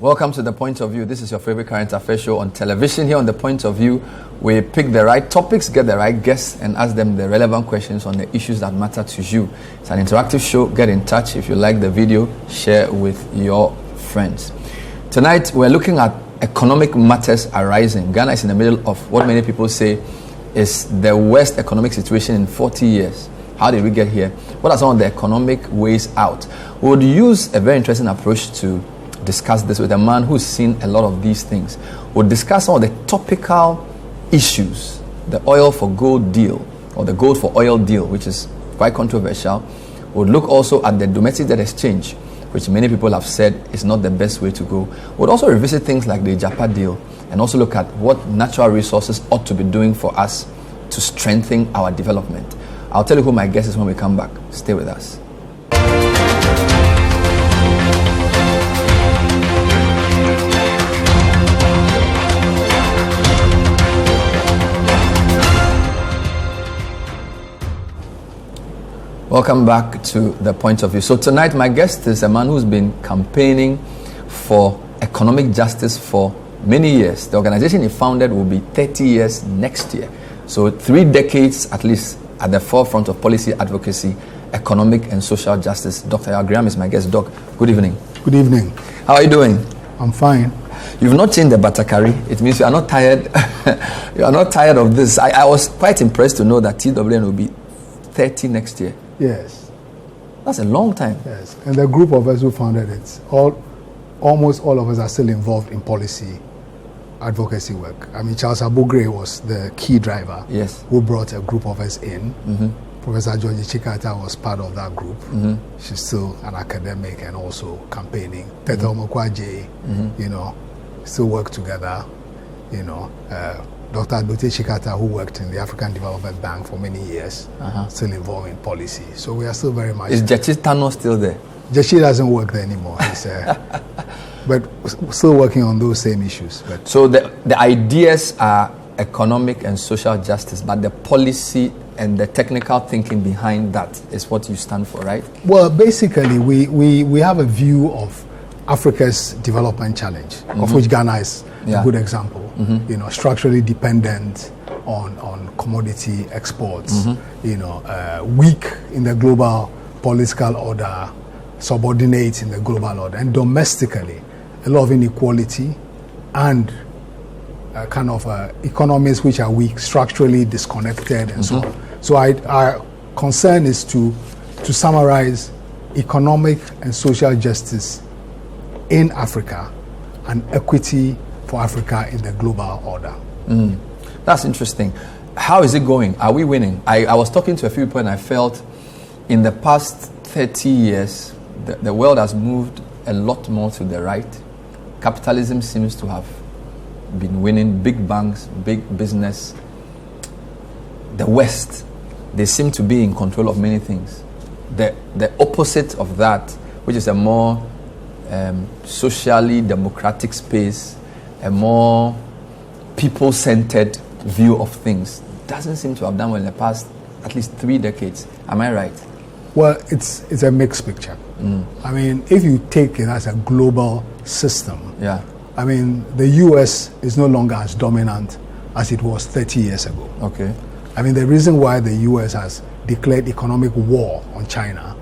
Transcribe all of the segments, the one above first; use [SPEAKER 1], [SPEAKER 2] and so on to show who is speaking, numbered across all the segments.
[SPEAKER 1] Welcome to The Point of View. This is your favorite current affairs show on television. Here on The Point of View, we pick the right topics, get the right guests, and ask them the relevant questions on the issues that matter to you. It's an interactive show. Get in touch. If you like the video, share with your friends. Tonight, we're looking at economic matters arising. Ghana is in the middle of what many people say is the worst economic situation in 40 years. How did we get here? What are some of the economic ways out? We would use a very interesting approach to discuss this with a man who's seen a lot of these things. We'll discuss some of the topical issues, the oil for gold deal, or the gold for oil deal, which is quite controversial. We'll look also at the domestic debt exchange, which many people have said is not the best way to go. We'll also revisit things like the Japa deal, and also look at what natural resources ought to be doing for us to strengthen our development. I'll tell you who my guest is when we come back. Stay with us. Welcome back to The Point of View. So tonight my guest is a man who's been campaigning for economic justice for many years. The organization he founded will be 30 years next year. So 3 decades at least at the forefront of policy advocacy, economic and social justice. Dr. Yao Graham is my guest. Doc, good evening.
[SPEAKER 2] Good evening.
[SPEAKER 1] How are you doing?
[SPEAKER 2] I'm fine.
[SPEAKER 1] You've not changed the batakari. It means you are not tired. You are not tired of this. I was quite impressed to know that TWN will be 30 next year.
[SPEAKER 2] Yes.
[SPEAKER 1] That's a long time.
[SPEAKER 2] Yes. And the group of us who founded it, almost all of us are still involved in policy advocacy work. I mean, Charles Abogre was the key driver.
[SPEAKER 1] Yes.
[SPEAKER 2] Who brought a group of us in.
[SPEAKER 1] Mm-hmm.
[SPEAKER 2] Professor Georgie Chikata was part of that group.
[SPEAKER 1] Mm-hmm.
[SPEAKER 2] She's still an academic and also campaigning. Peter Omokwaje, still work together. Dr. Adote Chikata, who worked in the African Development Bank for many years, still involved in policy. So we are still very much...
[SPEAKER 1] Is Jachi Tano still there?
[SPEAKER 2] Jachi doesn't work there anymore. He's, but still working on those same issues. But
[SPEAKER 1] so the ideas are economic and social justice, but the policy and the technical thinking behind that is what you stand for, right?
[SPEAKER 2] Well, basically, we have a view of Africa's development challenge, of which Ghana is a good example. Structurally dependent on commodity exports, weak in the global political order, subordinate in the global order, and domestically, a lot of inequality and economies which are weak, structurally disconnected, and so on. So our concern is to summarize economic and social justice in Africa and equity for Africa in the global order.
[SPEAKER 1] That's interesting. How is it going? Are we winning? I was talking to a few people and I felt in the past 30 years, the world has moved a lot more to the right. Capitalism seems to have been winning. Big banks, big business. The West, they seem to be in control of many things. The opposite of that, which is a more socially democratic space, a more people-centered view of things, doesn't seem to have done well in the past at least 3 decades. Am I right?
[SPEAKER 2] Well, it's a mixed picture. I mean, if you take it as a global system, I mean, the US is no longer as dominant as it was 30 years ago.
[SPEAKER 1] Okay.
[SPEAKER 2] I mean, the reason why the US has declared economic war on China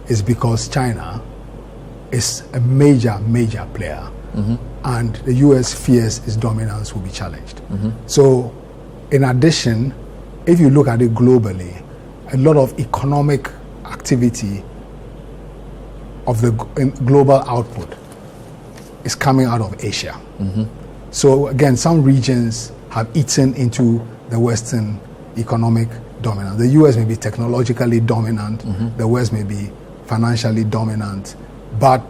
[SPEAKER 2] is because China is a major player. And the US fears its dominance will be challenged. So, in addition, if you look at it globally, a lot of economic activity of the global output is coming out of Asia. So again, some regions have eaten into the Western economic dominance. The US may be technologically dominant, the West may be financially dominant, but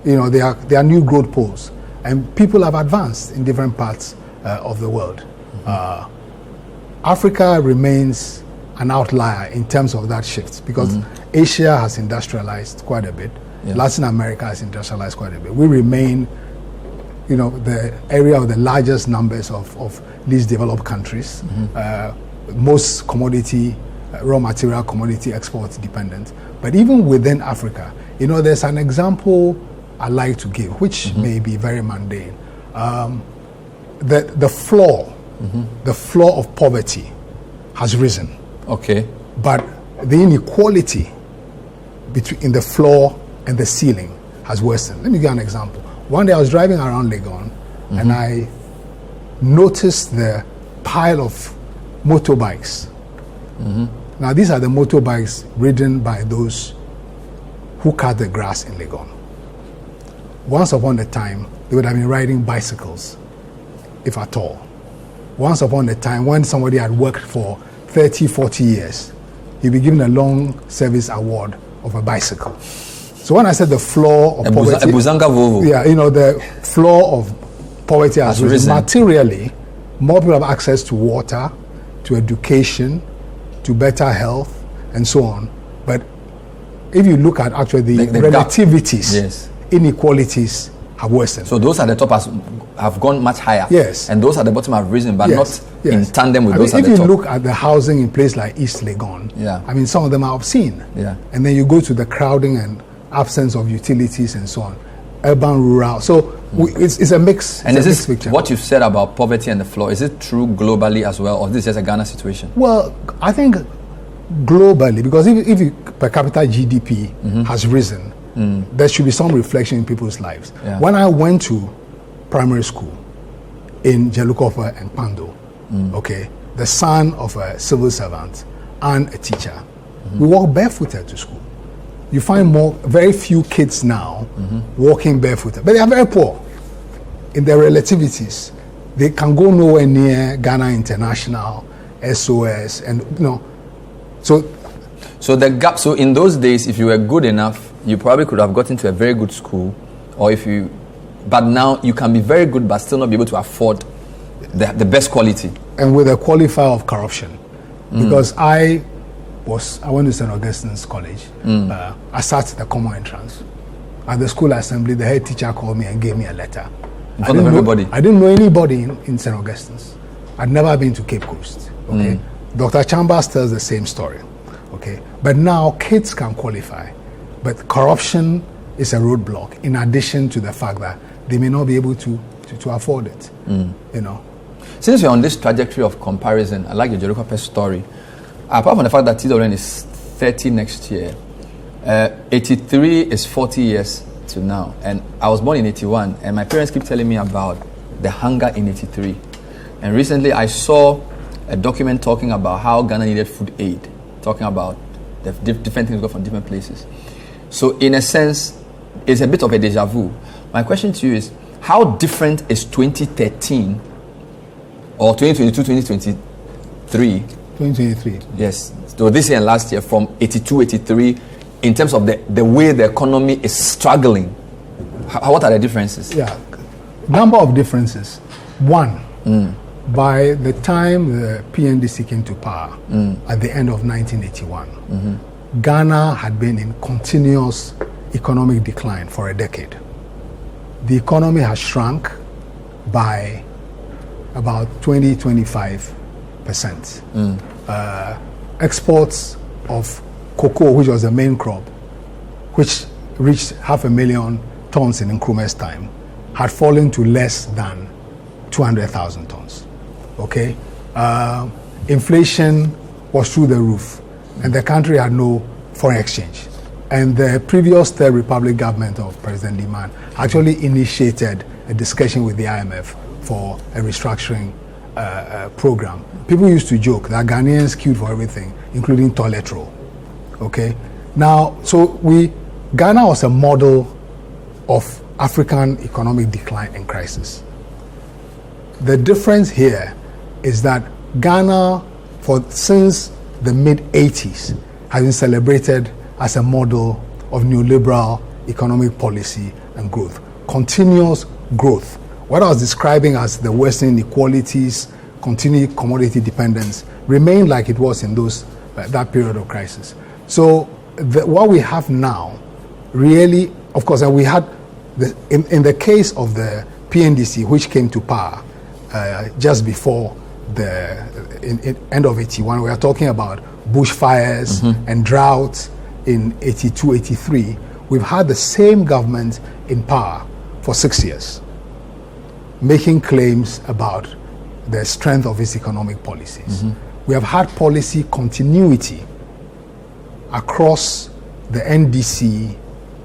[SPEAKER 2] they are new growth poles. And people have advanced in different parts of the world. Africa remains an outlier in terms of that shift because Asia has industrialized quite a bit. Latin America has industrialized quite a bit. We remain, the area of the largest numbers of least developed countries. Most commodity, raw material commodity exports dependent. But even within Africa, there's an example I like to give, which may be very mundane. The floor of poverty has risen.
[SPEAKER 1] Okay.
[SPEAKER 2] But the inequality between the floor and the ceiling has worsened. Let me give an example. One day I was driving around Legon and I noticed the pile of motorbikes. Now these are the motorbikes ridden by those who cut the grass in Legon. Once upon a time, they would have been riding bicycles, if at all. Once upon a time, when somebody had worked for 30, 40 years, he'd be given a long service award of a bicycle. So when I said the floor of poverty,
[SPEAKER 1] Buzanga Volvo.
[SPEAKER 2] Yeah, the floor of poverty has risen. Materially, more people have access to water, to education, to better health, and so on. But if you look at actually the relativities,
[SPEAKER 1] yes,
[SPEAKER 2] inequalities have worsened.
[SPEAKER 1] So those at the top have gone much higher.
[SPEAKER 2] Yes.
[SPEAKER 1] And those at the bottom have risen, but not in tandem with those at the top.
[SPEAKER 2] If you look at the housing in places like East Legon, some of them are obscene.
[SPEAKER 1] Yeah.
[SPEAKER 2] And then you go to the crowding and absence of utilities and so on, urban, rural. So it's a mix.
[SPEAKER 1] And is this picture. What you've said about poverty and the floor, is it true globally as well, or is this just a Ghana situation?
[SPEAKER 2] Well, I think globally, because if you, per capita GDP has risen, there should be some reflection in people's lives.
[SPEAKER 1] Yeah.
[SPEAKER 2] When I went to primary school in Jelukofa and Pando, the son of a civil servant and a teacher, we walked barefooted to school. You find very few kids now walking barefooted, but they are very poor in their relativities. They can go nowhere near Ghana International, SOS, and
[SPEAKER 1] So the gap. So in those days, if you were good enough, you probably could have gotten to a very good school, but now you can be very good but still not be able to afford the best quality.
[SPEAKER 2] And with a qualifier of corruption, because I went to St. Augustine's College. I sat the common entrance. At the school assembly, the head teacher called me and gave me a letter.
[SPEAKER 1] In front of everybody?
[SPEAKER 2] I didn't know anybody in St. Augustine's. I'd never been to Cape Coast. Okay, Dr. Chambers tells the same story. Okay, but now kids can qualify, but corruption is a roadblock. In addition to the fact that they may not be able to afford it.
[SPEAKER 1] Since we're on this trajectory of comparison, I like the Jerusalem story. Apart from the fact that TWN is 30 next year, 83 is 40 years to now. And I was born in 81, and my parents keep telling me about the hunger in 83. And recently I saw a document talking about how Ghana needed food aid, talking about the different things go from different places. So in a sense, it's a bit of a deja vu. My question to you is, how different is 2013 or 2022, 2023?
[SPEAKER 2] 2023.
[SPEAKER 1] Yes. So this year and last year from 82, 83 in terms of the way the economy is struggling. What are the differences?
[SPEAKER 2] Yeah. Number of differences. One, by the time the PNDC came to power at the end of 1981, Ghana had been in continuous economic decline for a decade. The economy has shrunk by about 20-25%. Exports of cocoa, which was the main crop, which reached 500,000 tons in Nkrumah's time, had fallen to less than 200,000 tons. Okay, inflation was through the roof, and the country had no foreign exchange. And the previous Third Republic government of President Liman actually initiated a discussion with the IMF for a restructuring program. People used to joke that Ghanaians queued for everything, including toilet roll. Okay, now Ghana was a model of African economic decline and crisis. The difference here is that Ghana, since the mid-80s, has been celebrated as a model of neoliberal economic policy and growth. Continuous growth. What I was describing as the worsening inequalities, continued commodity dependence, remained like it was in that period of crisis. So what we have now, really, of course, and we had, in the case of the PNDC, which came to power just before the end of 81, we are talking about bushfires and droughts in 82, 83. we've had the same government in power for 6 years, making claims about the strength of its economic policies. We have had policy continuity across the NDC,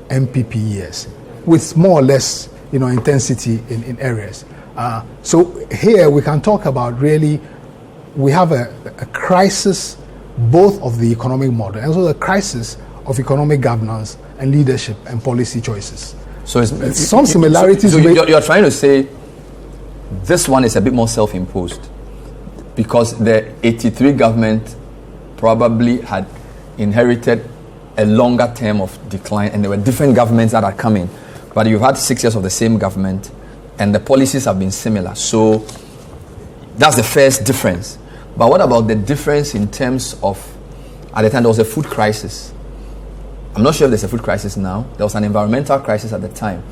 [SPEAKER 2] MPP years, with more or less, intensity in areas. So here we can talk about really, we have a crisis both of the economic model and also the crisis of economic governance and leadership and policy choices.
[SPEAKER 1] So it's
[SPEAKER 2] some similarities.
[SPEAKER 1] So you're trying to say this one is a bit more self-imposed because the 83 government probably had inherited a longer term of decline, and there were different governments that are coming, but you've had 6 years of the same government and the policies have been similar. So that's the first difference. But what about the difference in terms of, at the time there was a food crisis. I'm not sure if there's a food crisis now. There was an environmental crisis at the time.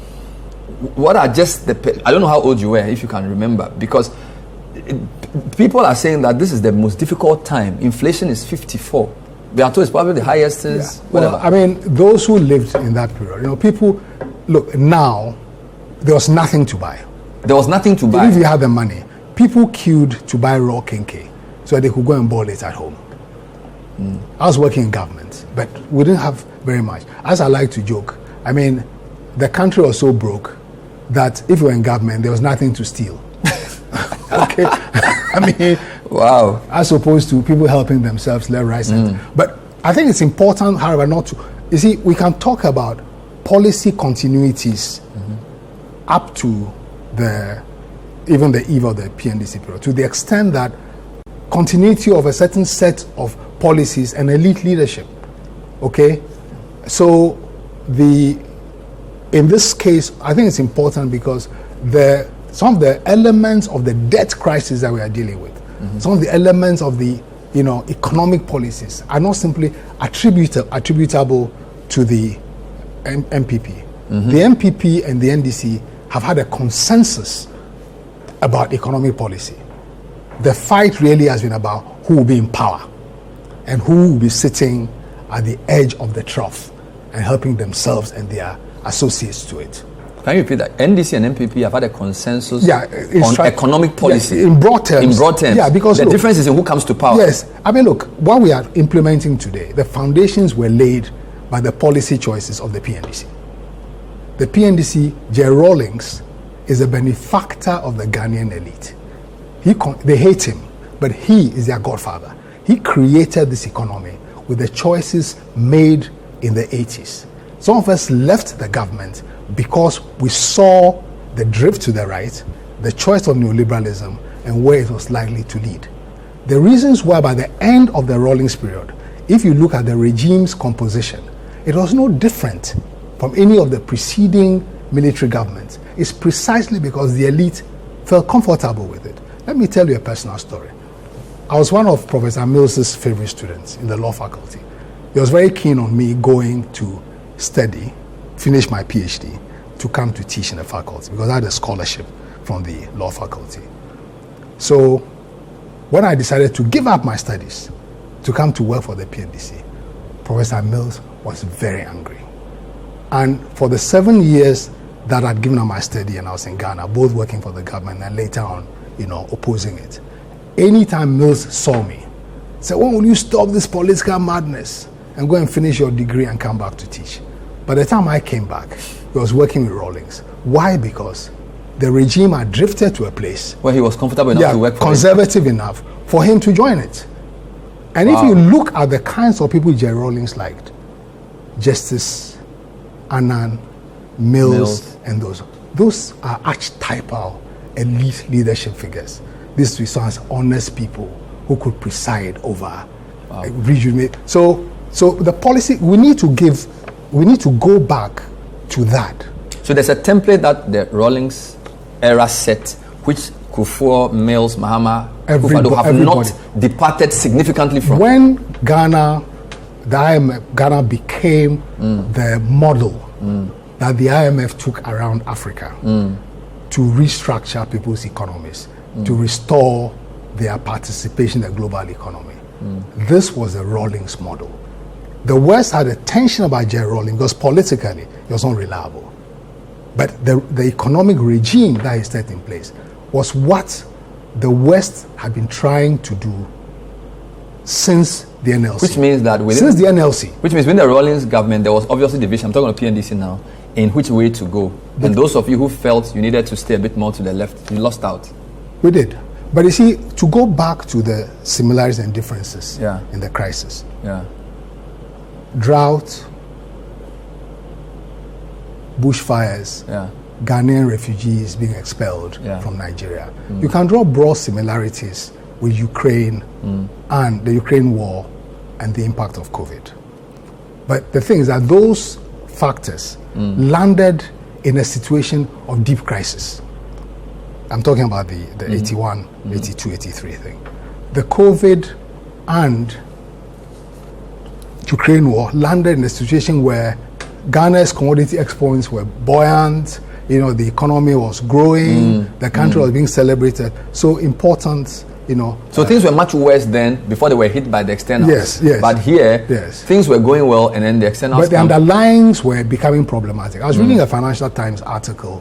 [SPEAKER 1] What are just I don't know how old you were, if you can remember, because people are saying that this is the most difficult time. Inflation is 54. They are told it's probably the highest since whatever.
[SPEAKER 2] Well, I mean, those who lived in that period, people, look, now, there was nothing to buy.
[SPEAKER 1] There was nothing to buy.
[SPEAKER 2] If you had the money, people queued to buy raw kinky so they could go and boil it at home. I was working in government, but we didn't have very much. As I like to joke, I mean, the country was so broke that if you were in government, there was nothing to steal. Okay? I mean,
[SPEAKER 1] wow.
[SPEAKER 2] As opposed to people helping themselves left, right, center. But I think it's important, however, not to. You see, we can talk about policy continuities up to even the eve of the PNDC period, to the extent that continuity of a certain set of policies and elite leadership. Okay? So in this case, I think it's important because some of the elements of the debt crisis that we are dealing with, some of the elements of the economic policies are not simply attributable to the MPP. The MPP and the NDC have had a consensus about economic policy. The fight really has been about who will be in power and who will be sitting at the edge of the trough and helping themselves and their associates to it.
[SPEAKER 1] Can you repeat that? NDC and MPP have had a consensus on economic policy.
[SPEAKER 2] Yes, in broad terms.
[SPEAKER 1] In broad terms.
[SPEAKER 2] Yeah, because
[SPEAKER 1] the difference is in who comes to power.
[SPEAKER 2] Yes. I mean, look, what we are implementing today, the foundations were laid by the policy choices of the PNDC. The PNDC, Jerry Rawlings, is a benefactor of the Ghanaian elite. They hate him, but he is their godfather. He created this economy with the choices made in the 80s. Some of us left the government because we saw the drift to the right, the choice of neoliberalism, and where it was likely to lead. The reasons why by the end of the Rawlings period, if you look at the regime's composition, it was no different from any of the preceding military governments. It's precisely because the elite felt comfortable with it. Let me tell you a personal story. I was one of Professor Mills's favorite students in the law faculty. He was very keen on me going to study, finish my PhD, to come to teach in the faculty because I had a scholarship from the law faculty. So when I decided to give up my studies to come to work for the PNDC, Professor Mills was very angry. And for the 7 years that I'd given up my study and I was in Ghana, both working for the government and later on, opposing it, anytime Mills saw me, said, when will you stop this political madness and go and finish your degree and come back to teach? By the time I came back, he was working with Rawlings. Why? Because the regime had drifted to a place
[SPEAKER 1] where he was comfortable enough to work for
[SPEAKER 2] conservative enough for him to join it. And if you look at the kinds of people Jerry Rawlings liked, Justice Annan, Mills, and those are archetypal elite leadership figures. These three sons, honest people who could preside over rejuvenate. So the policy we need to go back to that.
[SPEAKER 1] So there's a template that the Rawlings era set, which Kufuor, Mills, Mahama, Kufuor have not departed significantly from.
[SPEAKER 2] When Ghana became the model that the IMF took around Africa to restructure people's economies, to restore their participation in the global economy. This was the Rawlings model. The West had a tension about Jerry Rawlings because politically he was unreliable. But the economic regime that he set in place was what the West had been trying to do since the NLC.
[SPEAKER 1] Which means that
[SPEAKER 2] since the NLC.
[SPEAKER 1] Which means within the Rawlings government, there was obviously division. I'm talking about PNDC now, in which way to go. And those of you who felt you needed to stay a bit more to the left, you lost out.
[SPEAKER 2] We did. But you see, to go back to the similarities and differences in the crisis.
[SPEAKER 1] Yeah.
[SPEAKER 2] Drought, bushfires, Ghanaian refugees being expelled from Nigeria. You can draw broad similarities with Ukraine and the Ukraine war and the impact of COVID. But the thing is that those factors landed in a situation of deep crisis. I'm talking about the 81, 82, 83 thing. The COVID and Ukraine war landed in a situation where Ghana's commodity exports were buoyant, the economy was growing, the country was being celebrated. So important,
[SPEAKER 1] So things were much worse then before they were hit by the externals.
[SPEAKER 2] Yes.
[SPEAKER 1] But here, things were going well and then the externals.
[SPEAKER 2] But the underlyings were becoming problematic. I was reading a Financial Times article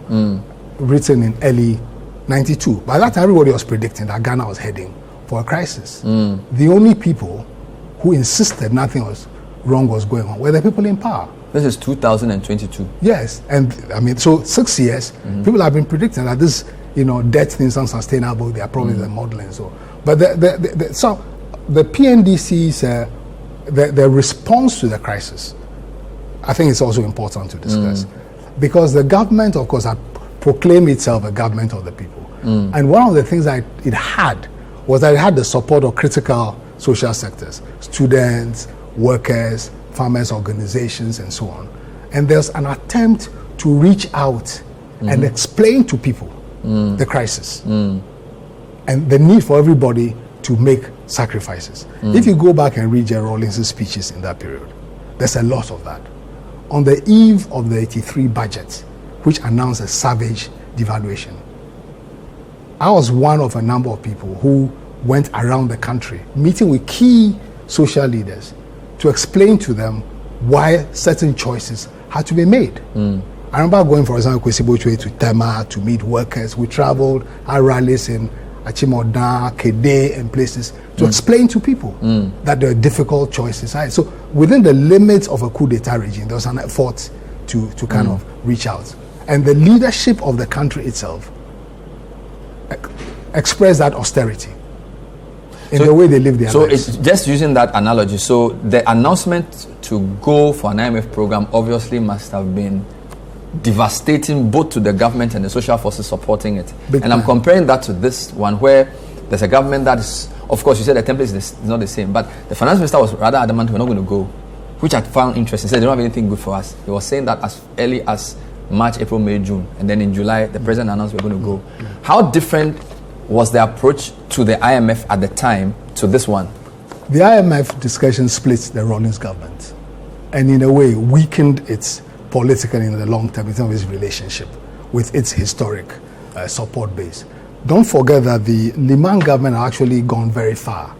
[SPEAKER 2] written in early 92. By that time, everybody was predicting that Ghana was heading for a crisis. The only people who insisted nothing was wrong was going on were the people in power.
[SPEAKER 1] This is 2022.
[SPEAKER 2] Yes, and I mean, so 6 years, people have been predicting that this, debt things are unsustainable. There are problems in modeling. So, but the PNDC's the response to the crisis, I think it's also important to discuss, because the government, of course, had proclaimed itself a government of the people, and one of the things that it had was that it had the support of critical social sectors, students, workers, farmers organizations, and so on. And there's an attempt to reach out and explain to people the crisis and the need for everybody to make sacrifices. If you go back and read Jerry Rawlings' speeches in that period, there's a lot of that. On the eve of the 83 budget, which announced a savage devaluation, I was one of a number of people who went around the country meeting with key social leaders to explain to them why certain choices had to be made. I remember going, for example, Kwesi to Tema to meet workers. We traveled, had rallies in Achimota, Kede, and places to explain to people that there are difficult choices. So within the limits of a coup d'etat regime, there was an effort to kind of reach out. And the leadership of the country itself expressed that austerity in the way they live their lives.
[SPEAKER 1] So it's just using that analogy. So the announcement to go for an IMF program obviously must have been devastating both to the government and the social forces supporting it. And I'm comparing that to this one where there's a government that is, of course, you said the template is not the same, but the finance minister was rather adamant we're not going to go, which I found interesting. He said they don't have anything good for us. He was saying that as early as March, April, May, June, and then in July the president announced we're going to go. How different was the approach to the IMF at the time to this one?
[SPEAKER 2] The IMF discussion split the Rawlings government and in a way weakened its politically in the long term in terms of its relationship with its historic support base. Don't forget that the Liman government had actually gone very far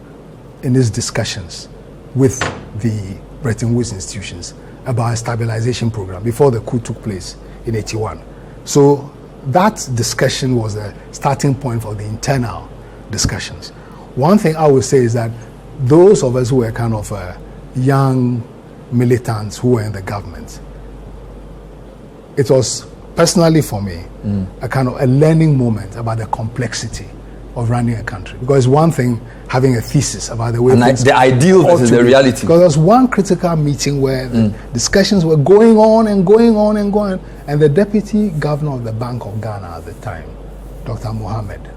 [SPEAKER 2] in its discussions with the Bretton Woods institutions about a stabilization program before the coup took place in 81. So that discussion was the starting point for the internal discussions. One thing I would say is that those of us who were kind of young militants who were in the government, it was personally for me a kind of a learning moment about the complexity of running a country. Because one thing having a thesis about the way
[SPEAKER 1] the ideal versus the reality.
[SPEAKER 2] Because there was one critical meeting where the discussions were going on, and the deputy governor of the Bank of Ghana at the time, Dr. Mohammed,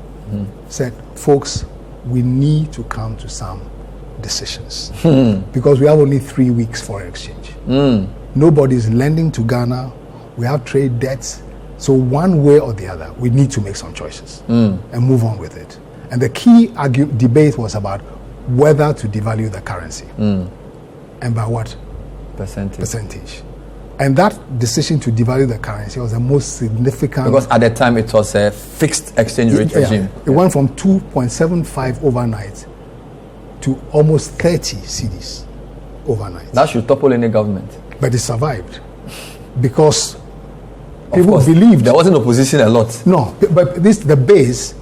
[SPEAKER 2] said, folks, we need to come to some decisions because we have only 3 weeks foreign exchange. Nobody's lending to Ghana. We have trade debts. So one way or the other, we need to make some choices and move on with it. And the key debate was about whether to devalue the currency and by what percentage. And that decision to devalue the currency was the most significant.
[SPEAKER 1] Because at the time it was a fixed exchange rate regime.
[SPEAKER 2] It went from 2.75 overnight to almost 30 cedis. overnight.
[SPEAKER 1] That should topple any government.
[SPEAKER 2] But it survived because
[SPEAKER 1] Of
[SPEAKER 2] people
[SPEAKER 1] course,
[SPEAKER 2] believed.
[SPEAKER 1] there wasn't opposition a lot.
[SPEAKER 2] No, but the base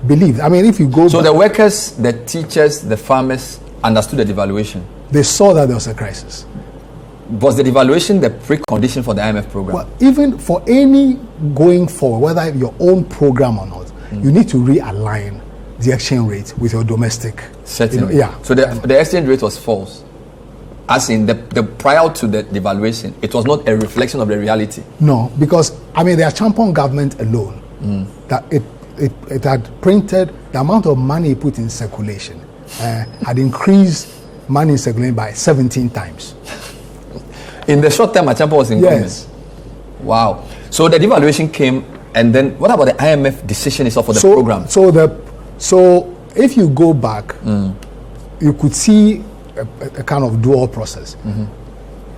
[SPEAKER 2] believed. I mean, if you go
[SPEAKER 1] So
[SPEAKER 2] back,
[SPEAKER 1] the workers, the teachers, the farmers understood the devaluation.
[SPEAKER 2] they saw that there was a crisis.
[SPEAKER 1] Was the devaluation the precondition for the IMF program?
[SPEAKER 2] Well, even for any going forward, whether your own program or not, you need to realign the exchange rate with your domestic.
[SPEAKER 1] Certainly.
[SPEAKER 2] Yeah.
[SPEAKER 1] So the exchange rate was false. As in the prior to the devaluation, it was not a reflection of the reality.
[SPEAKER 2] No, because I mean, their champion government alone, that it had printed the amount of money it put in circulation, had increased money in circulation by 17 times.
[SPEAKER 1] In the short term, Achampa was in government.
[SPEAKER 2] Yes.
[SPEAKER 1] Wow. So the devaluation came, and then what about the IMF decision itself for the program?
[SPEAKER 2] So if you go back, you could see a kind of dual process.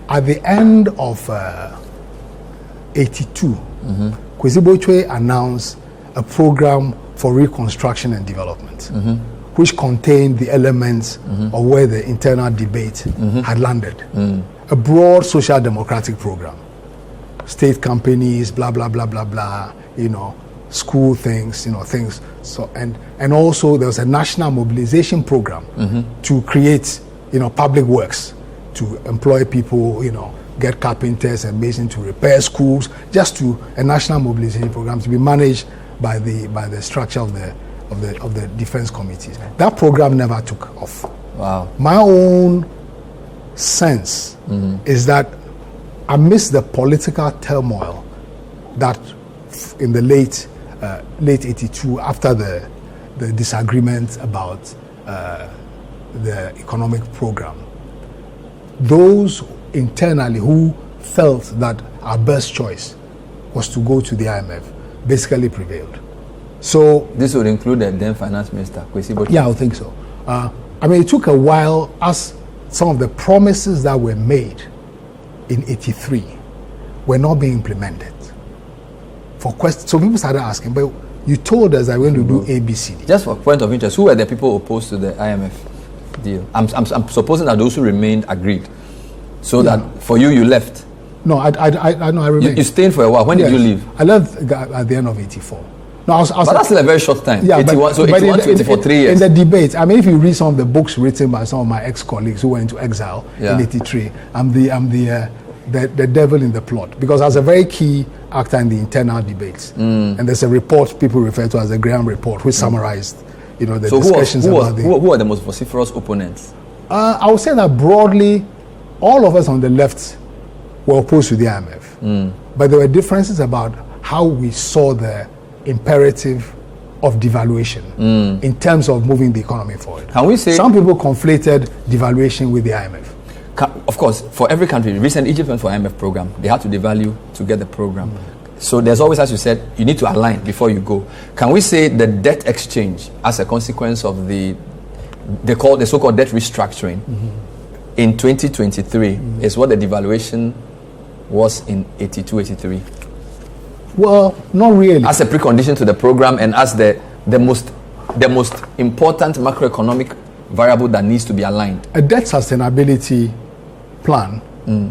[SPEAKER 2] At the end of 82, Kwesi Bochwe announced a program for reconstruction and development, which contained the elements of where the internal debate had landed. A broad social democratic program, state companies, blah blah blah blah blah, school things, things. So and also there was a national mobilization program to create, public works, to employ people, get carpenters and masons to repair schools, just a national mobilization program to be managed by the structure of the defense committees. That program never took off.
[SPEAKER 1] Wow.
[SPEAKER 2] My own sense is that amidst the political turmoil that in the late 82, after the disagreement about the economic program, those internally who felt that our best choice was to go to the IMF basically prevailed. So
[SPEAKER 1] this would include the then finance minister, Kwesi Bochwe.
[SPEAKER 2] yeah, I think so. I mean, it took a while as some of the promises that were made in 83 were not being implemented. So people started asking, but you told us that we're going to do ABCD.
[SPEAKER 1] Just for point of interest, who were the people opposed to the IMF deal? I'm supposing that those who remained agreed. So that for you left.
[SPEAKER 2] No, I remained.
[SPEAKER 1] You stayed for a while. When did you leave?
[SPEAKER 2] I left at the end of 84. No,
[SPEAKER 1] but that's still a very short time.
[SPEAKER 2] Yeah,
[SPEAKER 1] 81, so 81 to 84, 3 years.
[SPEAKER 2] In the debate, I mean, if you read some of the books written by some of my ex-colleagues who went into exile in 83, I'm the devil in the plot, because I was a very key actor in the internal debates. And there's a report people refer to as the Graham report, which summarized, the discussions about
[SPEAKER 1] who are the most vociferous opponents?
[SPEAKER 2] I would say that broadly, all of us on the left were opposed to the IMF. But there were differences about how we saw the imperative of devaluation in terms of moving the economy forward.
[SPEAKER 1] Can we say
[SPEAKER 2] some people conflated devaluation with the IMF?
[SPEAKER 1] Of course, for every country, recently Egypt went for IMF program. They had to devalue to get the program. So there's always, as you said, you need to align before you go. Can we say the debt exchange as a consequence of the so-called debt restructuring in 2023 is what the devaluation was in 82, 83?
[SPEAKER 2] Well, not really.
[SPEAKER 1] As a precondition to the program and as the most important macroeconomic variable that needs to be aligned.
[SPEAKER 2] A debt sustainability plan,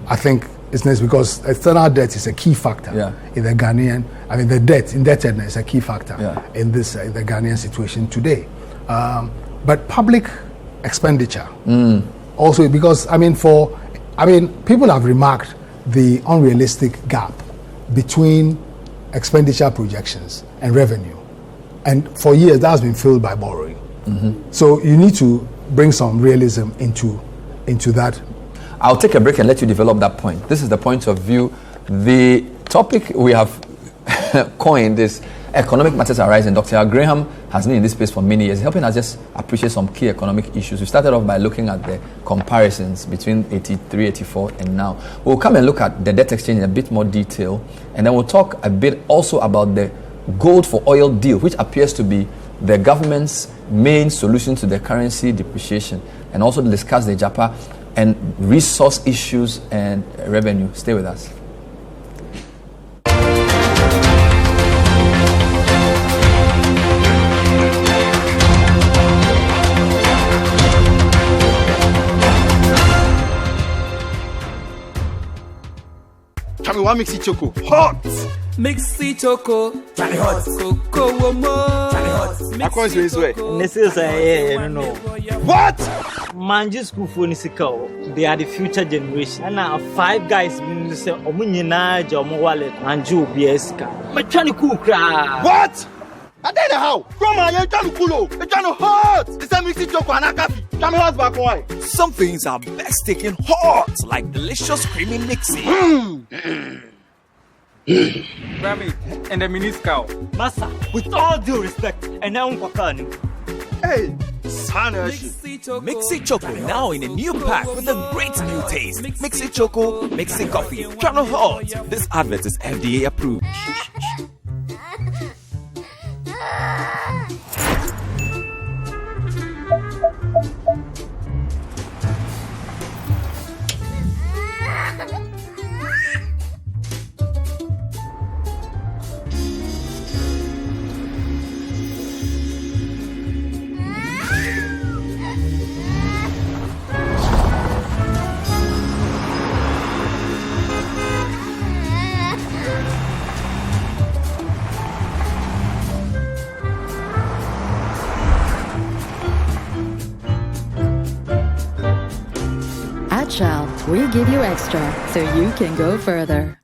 [SPEAKER 2] I think, is necessary because external debt is a key factor in the Ghanaian. I mean, the indebtedness is a key factor in the Ghanaian situation today. But public expenditure also, because people have remarked the unrealistic gap between expenditure projections and revenue, and for years that has been filled by borrowing. So you need to bring some realism into that.
[SPEAKER 1] I'll take a break and let you develop that point. This is the point of view. The topic we have coined is economic matters arising. Dr. Yao Graham has been in this space for many years, helping us just appreciate some key economic issues. We started off by looking at the comparisons between 83, 84 and now. We'll come and look at the debt exchange in a bit more detail, and then we'll talk a bit also about the gold for oil deal, which appears to be the government's main solution to the currency depreciation, and also discuss the JAPA and resource issues and revenue. Stay with us.
[SPEAKER 3] Tell me what makes it choco hot.
[SPEAKER 4] Mixy choco, Johnny hot, cocoa woman, Johnny hot.
[SPEAKER 3] I can't say this way.
[SPEAKER 5] This is no.
[SPEAKER 3] What?
[SPEAKER 5] Manji school for Nisiko. They are the future generation. And now 5 guys been say Omunina, Jomo Wallet, and Joe Bieska. But Johnny Cookra.
[SPEAKER 3] What? I don't know how. Come on, you're trying to cool. You're trying to hot. It's a mixy choco and a coffee. Tell me what's back why.
[SPEAKER 6] Some things are best taken hot, like delicious creamy mixing.
[SPEAKER 7] Rabbit and the miniscow.
[SPEAKER 5] Massa, with all due respect, and now
[SPEAKER 3] Hey, Sana.
[SPEAKER 6] Mixy Choco now in a new pack with a great new taste. Mixy Choco, Mixy Coffee, Channel Hot. This advert is FDA approved.
[SPEAKER 8] Shell, we give you extra so you can go further.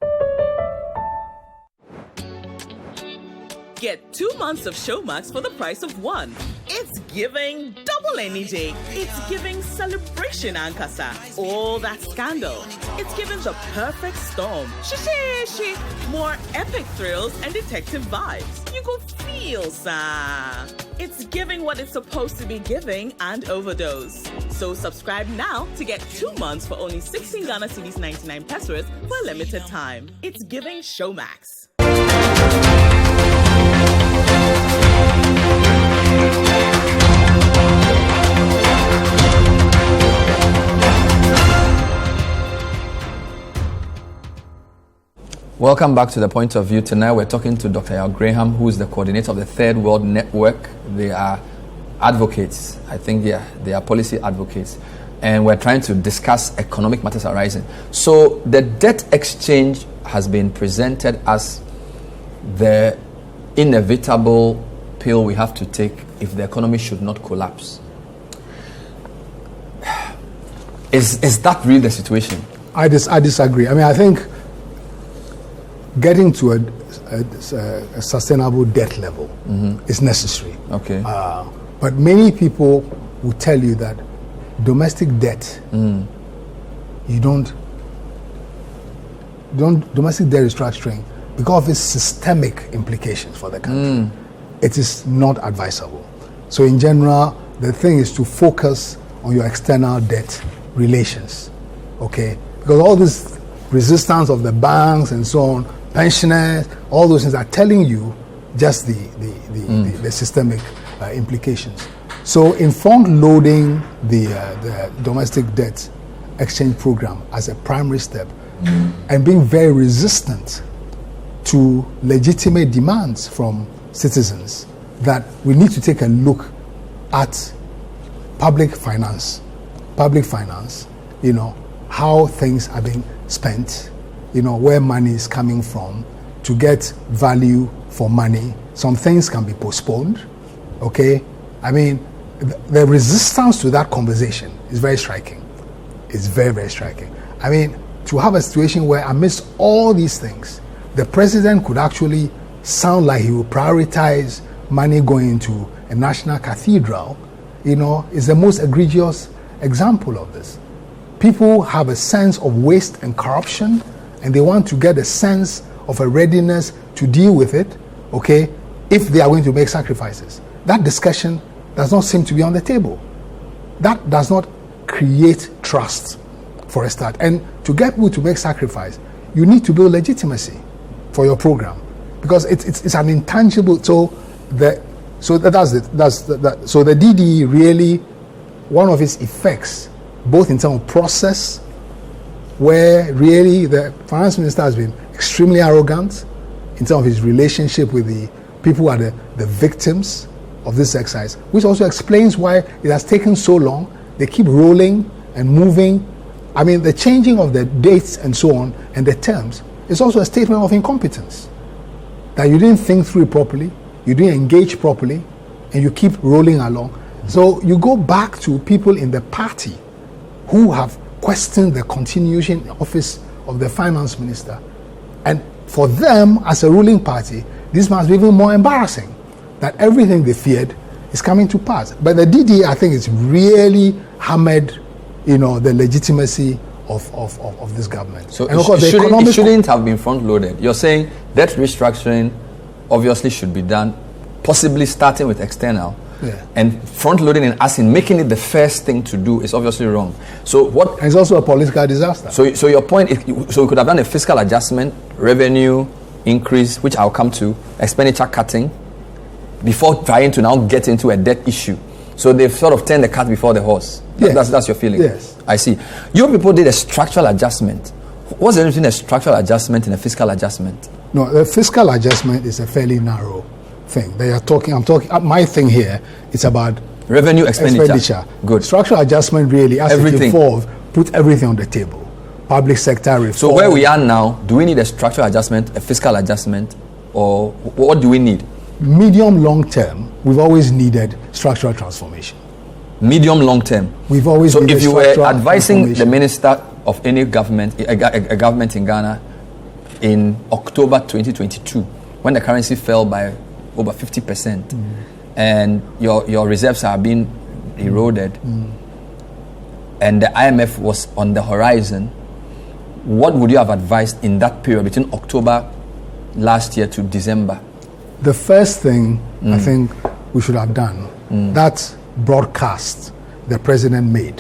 [SPEAKER 9] Get 2 months of Showmax for the price of 1. It's giving double energy. It's giving celebration Ankasa. All that scandal. It's giving the perfect storm. Shishi. More epic thrills and detective vibes. You go feel, sa. It's giving what it's supposed to be giving and overdose. So subscribe now to get 2 months for only 16 Ghana cedis 99 pesos for a limited time. It's giving Showmax.
[SPEAKER 1] Welcome back to The Point of View. Tonight we're talking to Dr. Yao Graham, who is the coordinator of the Third World Network. They are advocates. I think they are policy advocates. And we're trying to discuss economic matters arising. So the debt exchange has been presented as the inevitable pill we have to take if the economy should not collapse. Is that really the situation?
[SPEAKER 2] I disagree. I mean, I think getting to a sustainable debt level is necessary.
[SPEAKER 1] Okay.
[SPEAKER 2] But many people will tell you that domestic debt, domestic debt restructuring, because of its systemic implications for the country, it is not advisable. So in general, the thing is to focus on your external debt relations, okay? Because all this resistance of the banks and so on, pensioners, all those things are telling you just the systemic implications. So in front-loading the domestic debt exchange program as a primary step and being very resistant to legitimate demands from citizens that we need to take a look at public finance, you know, how things are being spent, you know, where money is coming from to get value for money. Some things can be postponed, okay? I mean, the resistance to that conversation is very striking. It's very, very striking. I mean, to have a situation where amidst all these things, the president could actually sound like he will prioritize money going into a national cathedral, you know, is the most egregious example of this. People have a sense of waste and corruption, and they want to get a sense of a readiness to deal with it, okay, if they are going to make sacrifices. That discussion does not seem to be on the table. That does not create trust, for a start. And to get people to make sacrifice, you need to build legitimacy for your program, because it's an intangible. So the DDE really, one of its effects, both in terms of process, where really the finance minister has been extremely arrogant in terms of his relationship with the people who are the victims of this exercise, which also explains why it has taken so long. They keep rolling and moving. I mean, the changing of the dates and so on and the terms it's also a statement of incompetence. That you didn't think through it properly, you didn't engage properly, and you keep rolling along. So you go back to people in the party who have questioned the continuation in office of the finance minister. And for them, as a ruling party, this must be even more embarrassing, that everything they feared is coming to pass. But the DD, I think, it's really hammered, the legitimacy of this government.
[SPEAKER 1] So
[SPEAKER 2] and of course,
[SPEAKER 1] it shouldn't have been front-loaded. You're saying that restructuring obviously should be done, possibly starting with external.
[SPEAKER 2] Yeah.
[SPEAKER 1] And front-loading and asking, making it the first thing to do is obviously wrong. So what?
[SPEAKER 2] And it's also a political disaster.
[SPEAKER 1] So your point is, so we could have done a fiscal adjustment, revenue increase, which I'll come to, expenditure cutting, before trying to now get into a debt issue. So they've sort of turned the cart before the horse.
[SPEAKER 2] Yes.
[SPEAKER 1] That's your feeling.
[SPEAKER 2] Yes.
[SPEAKER 1] I see. You people did a structural adjustment. What's the difference between a structural adjustment and a fiscal adjustment?
[SPEAKER 2] No, the fiscal adjustment is a fairly narrow thing. My thing here is about
[SPEAKER 1] revenue expenditure. Good.
[SPEAKER 2] Structural adjustment really, as it involves, put everything on the table. Public sector reform.
[SPEAKER 1] So where we are now, do we need a structural adjustment, a fiscal adjustment, or what do we need?
[SPEAKER 2] Medium, long term, we've always needed structural transformation.
[SPEAKER 1] Medium, long term.
[SPEAKER 2] We've always.
[SPEAKER 1] So if you were advising the minister of any government, a government in Ghana, in October 2022, when the currency fell by over 50%, and your reserves are being eroded, and the IMF was on the horizon, what would you have advised in that period between October last year to December?
[SPEAKER 2] The first thing I think we should have done, that broadcast the president made,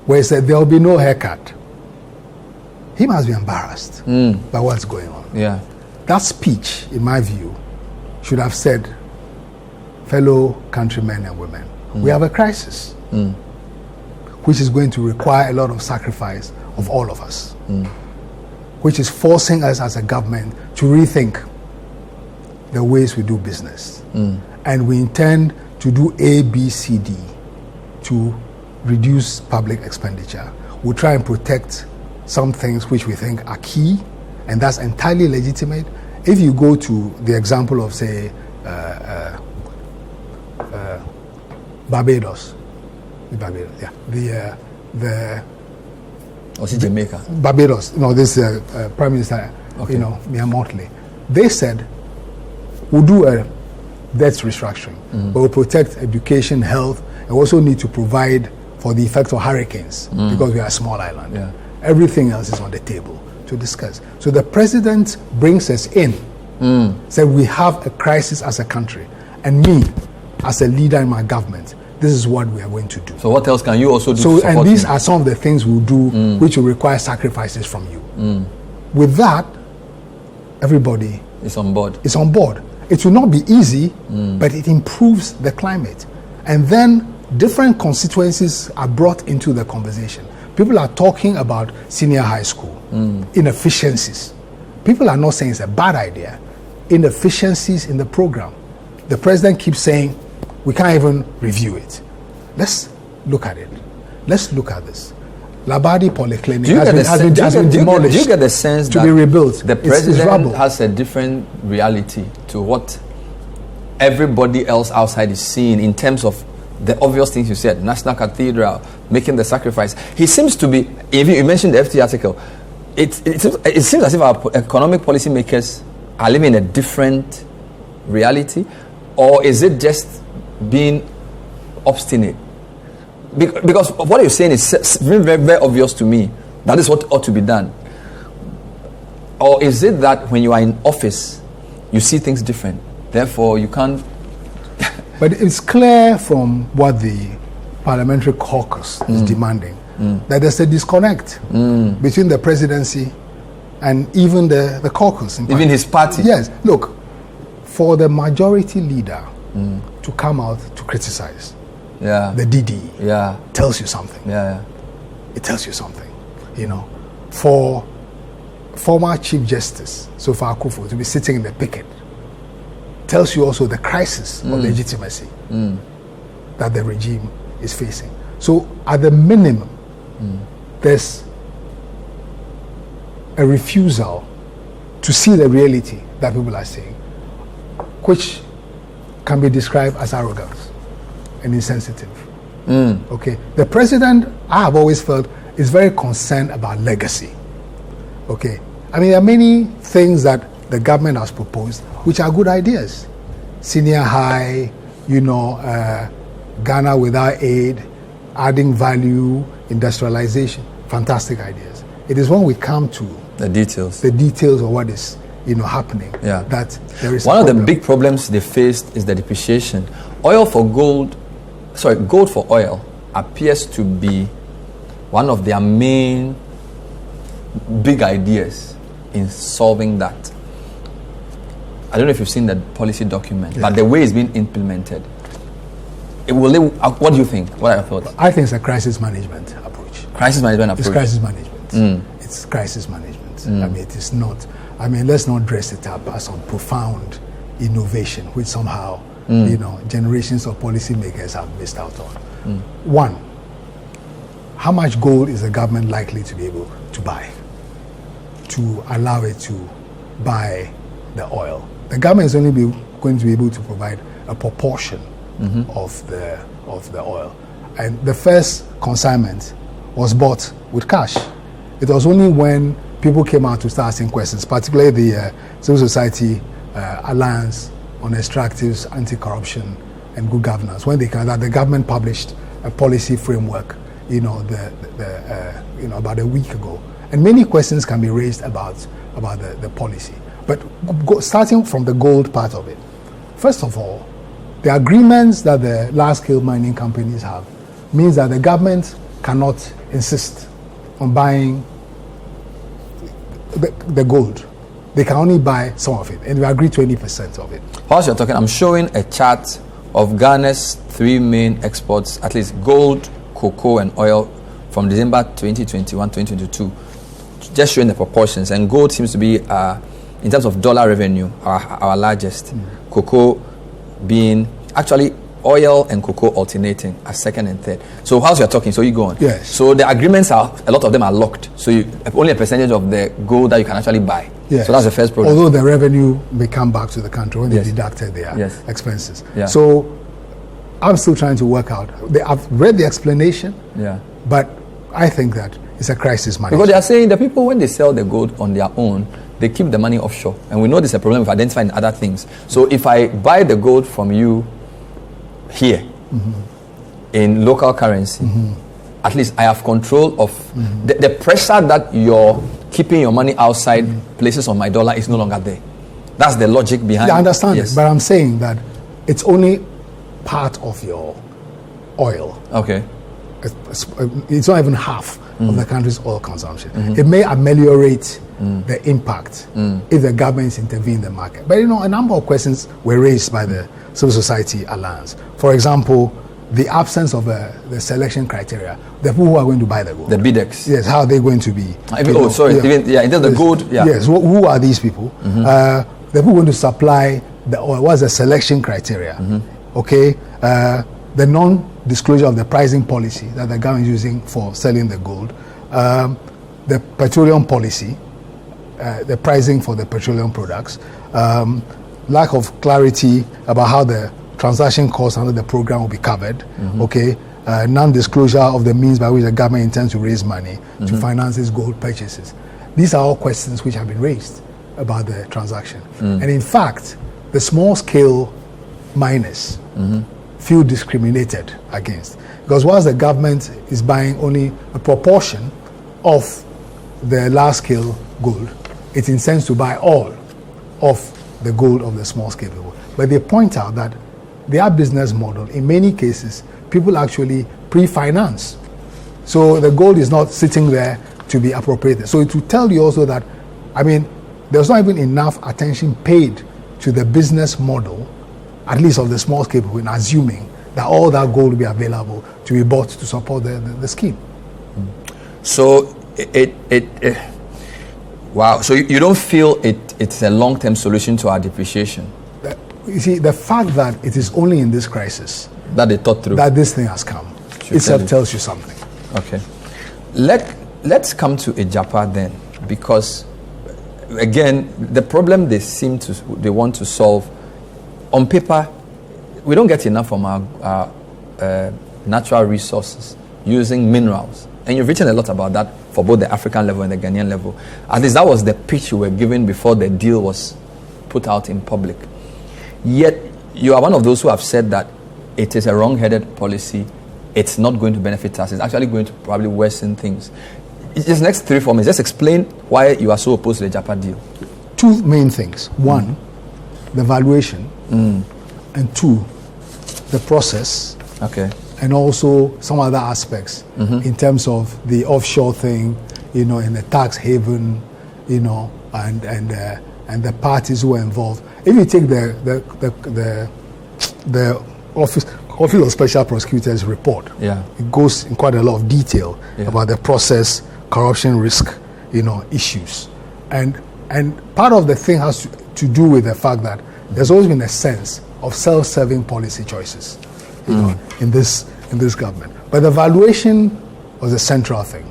[SPEAKER 2] where he said there will be no haircut. He must be embarrassed by what's going on.
[SPEAKER 1] Yeah.
[SPEAKER 2] That speech, in my view, should have said, fellow countrymen and women, we have a crisis, which is going to require a lot of sacrifice of all of us, which is forcing us as a government to rethink the ways we do business. And we intend to do A, B, C, D to reduce public expenditure. We'll try and protect some things which we think are key, and that's entirely legitimate. If you go to the example of, say, Barbados,
[SPEAKER 1] was it Jamaica?
[SPEAKER 2] Barbados. No, this Prime Minister, Mia Motley. They said, we'll do a debt restructuring, but we'll protect education, health, and we also need to provide for the effect of hurricanes because we are a small island.
[SPEAKER 1] Yeah.
[SPEAKER 2] Everything else is on the table to discuss. So the president brings us in, said we have a crisis as a country, and me, as a leader in my government, this is what we are going to do.
[SPEAKER 1] So what else can you also do?
[SPEAKER 2] So, and these are some of the things we'll do which will require sacrifices from you. With that, everybody
[SPEAKER 1] is on board.
[SPEAKER 2] It's on board. It will not be easy, but it improves the climate. And then different constituencies are brought into the conversation. People are talking about senior high school, inefficiencies. People are not saying it's a bad idea. Inefficiencies in the program. The president keeps saying, we can't even review it. Let's look at it. Let's look at this. Labadi Polyclinic has been demolished.
[SPEAKER 1] Do you get the sense
[SPEAKER 2] to
[SPEAKER 1] that
[SPEAKER 2] be rebuilt?
[SPEAKER 1] The president has a different reality to what everybody else outside is seeing in terms of the obvious things you said, National Cathedral, making the sacrifice. He seems to be, if you mentioned the FT article, it seems as if our economic policy makers are living in a different reality, or is it just being obstinate? Because what you're saying is very, very obvious to me. That is what ought to be done. Or is it that when you are in office, you see things different, therefore you can't...
[SPEAKER 2] But it's clear from what the parliamentary caucus is demanding that there's a disconnect between the presidency and even the caucus.
[SPEAKER 1] Even his party?
[SPEAKER 2] Yes. Look, for the majority leader to come out to criticize the DD tells you something. It tells you something. For former Chief Justice Sofa Akufo to be sitting in the picket tells you also the crisis of legitimacy that the regime is facing. So at the minimum, there's a refusal to see the reality that people are saying, which can be described as arrogance and insensitive. Okay, the president, I have always felt, is very concerned about legacy. Okay, I mean, there are many things that the government has proposed which are good ideas. Senior high, Ghana without aid, adding value, industrialization, fantastic ideas. It is when we come to
[SPEAKER 1] the details
[SPEAKER 2] of what is happening that there is
[SPEAKER 1] one of the big problems they faced is the depreciation. Gold for oil appears to be one of their main big ideas in solving that. I don't know if you've seen the policy document, but the way it's being implemented, what do you think? What are your thoughts?
[SPEAKER 2] I think it's a crisis management approach.
[SPEAKER 1] Crisis management approach.
[SPEAKER 2] It's crisis management. It's crisis management. I mean, it is not. I mean, let's not dress it up as some profound innovation, which somehow, generations of policymakers have missed out on. One, how much gold is the government likely to be able to buy to allow it to buy the oil? The government is only going to be able to provide a proportion of the oil. And the first consignment was bought with cash. It was only when people came out to start asking questions, particularly the Civil Society Alliance on Extractives, Anti-Corruption and Good Governance, when that the government published a policy framework, about a week ago. And many questions can be raised about the policy. But starting from the gold part of it, first of all, the agreements that the large-scale mining companies have means that the government cannot insist on buying the gold. They can only buy some of it, and we agree 20% of it.
[SPEAKER 1] Whilst you're talking, I'm showing a chart of Ghana's three main exports, at least gold, cocoa, and oil, from December 2021, 2022. Just showing the proportions, and gold seems to be, in terms of dollar revenue, our largest. Cocoa being, actually, oil and cocoa alternating as second and third. So whilst you're talking, so you go on.
[SPEAKER 2] Yes.
[SPEAKER 1] So the agreements a lot of them are locked. So only a percentage of the gold that you can actually buy.
[SPEAKER 2] Yes.
[SPEAKER 1] So that's the first problem.
[SPEAKER 2] Although the revenue may come back to the country when they deducted their expenses.
[SPEAKER 1] Yeah.
[SPEAKER 2] So I'm still trying to work out. I've read the explanation, but I think that it's a crisis management.
[SPEAKER 1] Because they are saying the people, when they sell the gold on their own, they keep the money offshore. And we know there's a problem with identifying other things. So if I buy the gold from you here in local currency, at least I have control of the pressure that you're keeping your money outside places on my dollar is no longer there. That's the logic behind it.
[SPEAKER 2] I understand it, but I'm saying that it's only part of your oil.
[SPEAKER 1] Okay.
[SPEAKER 2] It's not even half of the country's oil consumption. It may ameliorate the impact if the governments intervene in the market. But a number of questions were raised by the Civil Society Alliance. For example, the absence of the selection criteria, the people who are going to buy the gold.
[SPEAKER 1] The bidex.
[SPEAKER 2] Yes, how are they going to be?
[SPEAKER 1] In terms of the gold.
[SPEAKER 2] Yes, who are these people? The people going to supply the oil. What's the selection criteria? Okay, the non-disclosure of the pricing policy that the government is using for selling the gold, the petroleum policy, the pricing for the petroleum products, lack of clarity about how the transaction costs under the program will be covered, okay, non-disclosure of the means by which the government intends to raise money to finance its gold purchases. These are all questions which have been raised about the transaction. And in fact, the small-scale miners feel discriminated against, because whilst the government is buying only a proportion of the large-scale gold, it intends to buy all of the gold of the small-scale gold. But they point out that their business model, in many cases, people actually pre-finance. So the gold is not sitting there to be appropriated. So it will tell you also that, there's not even enough attention paid to the business model, at least of the small-scale people, in assuming that all that gold will be available to be bought to support the scheme.
[SPEAKER 1] So wow. So you don't feel it's a long-term solution to our depreciation?
[SPEAKER 2] You see, the fact that it is only in this crisis
[SPEAKER 1] that they thought through,
[SPEAKER 2] that this thing has come, itself tells you something.
[SPEAKER 1] Okay. Let's come to Ejapa then, because again, the problem they want to solve, on paper, we don't get enough from our natural resources using minerals. And you've written a lot about that for both the African level and the Ghanaian level. At least that was the pitch you were given before the deal was put out in public. Yet, you are one of those who have said that it is a wrong-headed policy. It's not going to benefit us. It's actually going to probably worsen things. Just next 3-4 minutes, just explain why you are so opposed to the Japan deal.
[SPEAKER 2] Two main things. One, the valuation. And two, the process.
[SPEAKER 1] Okay.
[SPEAKER 2] And also some other aspects in terms of the offshore thing, in the tax haven, and the parties who are involved. If you take the Office of Special Prosecutors report, it goes in quite a lot of detail about the process, corruption risk, issues, and part of the thing has to do with the fact that there's always been a sense of self-serving policy choices, in this government. But the valuation was a central thing.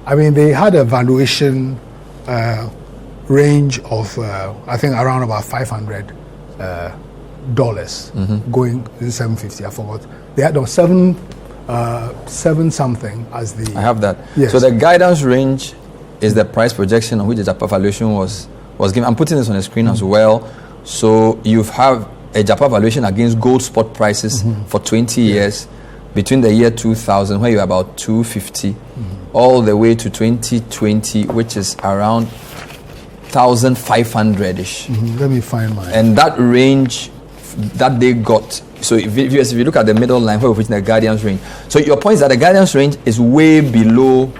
[SPEAKER 2] I mean, they had a valuation range of I think around about $500 going to $750. I forgot. They had seven something as the.
[SPEAKER 1] I have that.
[SPEAKER 2] Yes.
[SPEAKER 1] So the guidance range is the price projection on which the Japan valuation was given. I'm putting this on the screen as well. So you have a Japan valuation against gold spot prices for 20 years between the year 2000, where you're about 250, all the way to 2020, which is around 1,500-ish.
[SPEAKER 2] Let me find mine.
[SPEAKER 1] And that range that they got, so if you look at the middle line where we're putting the guidance range, so your point is that the guidance range is way below.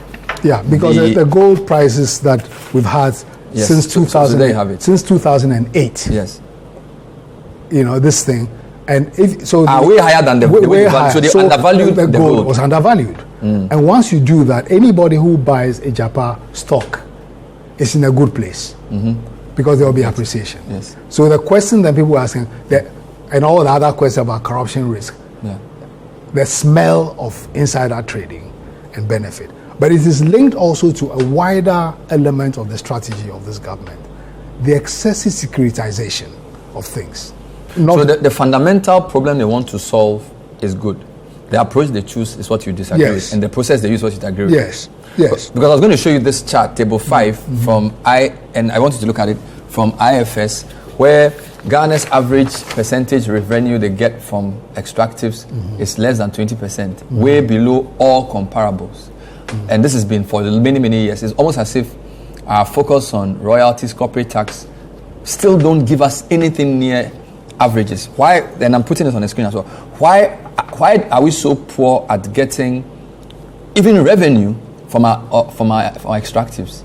[SPEAKER 2] Yeah, because the gold prices that we've had since 2000,
[SPEAKER 1] so there you have it.
[SPEAKER 2] Since 2008.
[SPEAKER 1] Yes.
[SPEAKER 2] This thing, and
[SPEAKER 1] way higher than the
[SPEAKER 2] way higher.
[SPEAKER 1] So they undervalued
[SPEAKER 2] the gold was undervalued. And once you do that, anybody who buys a Japan stock is in a good place because there will be appreciation.
[SPEAKER 1] Yes.
[SPEAKER 2] So the question that people are asking, and all the other questions about corruption risk, the smell of insider trading and benefit. But it is linked also to a wider element of the strategy of this government, the excessive securitization of things.
[SPEAKER 1] So the fundamental problem they want to solve is good. The approach they choose is what you disagree with, and the process they use is what you agree with.
[SPEAKER 2] Yes. Yes.
[SPEAKER 1] Because I was going to show you this chart, table 5, and I want you to look at it from IFS, where Ghana's average percentage revenue they get from extractives is less than 20%, way below all comparables. And this has been for many, many years. It's almost as if our focus on royalties, corporate tax, still don't give us anything near averages. Why? And I'm putting this on the screen as well. Why are we so poor at getting even revenue from our extractives?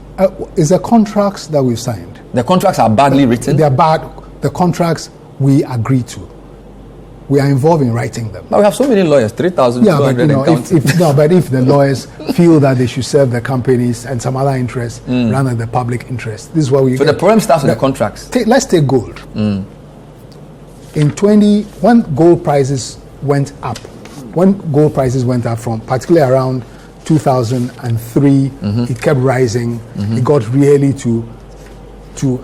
[SPEAKER 2] It's the contracts that we've signed.
[SPEAKER 1] The contracts are badly written.
[SPEAKER 2] They are bad. The contracts we agree to. We are involved in writing them.
[SPEAKER 1] But we have so many lawyers, 3,200
[SPEAKER 2] but if the lawyers feel that they should serve the companies and some other interests rather than the public interest, this is what we.
[SPEAKER 1] So the problem starts with the contracts.
[SPEAKER 2] Let's take gold. When gold prices went up, from particularly around 2003, it kept rising. It got really to